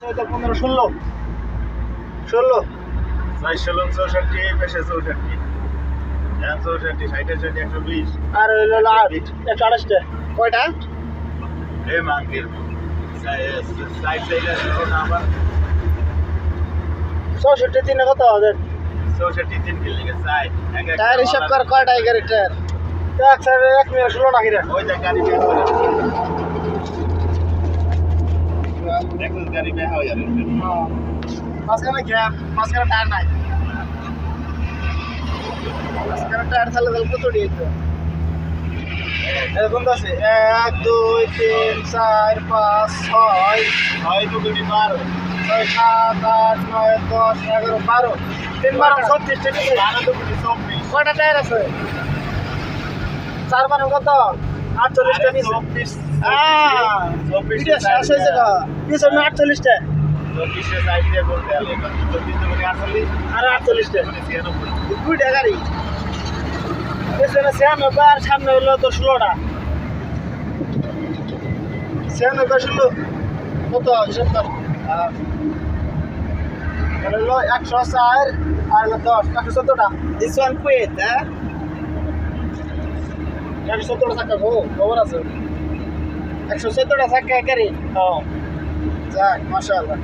15 16 16 ভাই 16 64 পেশে 64 64 60 120 আর হইলো 8 128 কয়টা এ মাঙ্গের সাইড সাইড আছে আবার 64 তিনে কত হবে 64 তিন কিলো লাগে সাইড টায়ার হিসাব কর কয়টা এই গাড়ির টায়ার এক সাইডে 1 মিনিট 16 টাকা রে ওই যে গাড়ি বের করে দেখো গাড়ি বের হয়ে যাবে মাঝখানে গ্যাপ মাঝখানে টায়ার নাই মাঝখানে টায়ার থাকলে কত দিয়েছে এরকম আছে 1 2 3 4 5 6 হয় তো দুটি পার 6 7 8 9 10 11 12 3 12 36 টাকা 12 তো দুটি 24 কয়টা টায়ার আছে 4 12 কত 48 টাকা নিছে 24 এটা শেষ হয়েছে গা পিছনে 48 টাকা 24 সাইড দিয়ে বলতে হবে 24 তো মানে 48 আর 48 টাকা 96 দুইটা গাড়ি পেছনে 96 আর সামনে হলো তো 16টা 96 16 কত হিসাব কর হলো 104 আর 10 117টা this one quit 117টা টাকা খবর আছে 117টা টাকা গাড়ি যাক মাশাআল্লাহ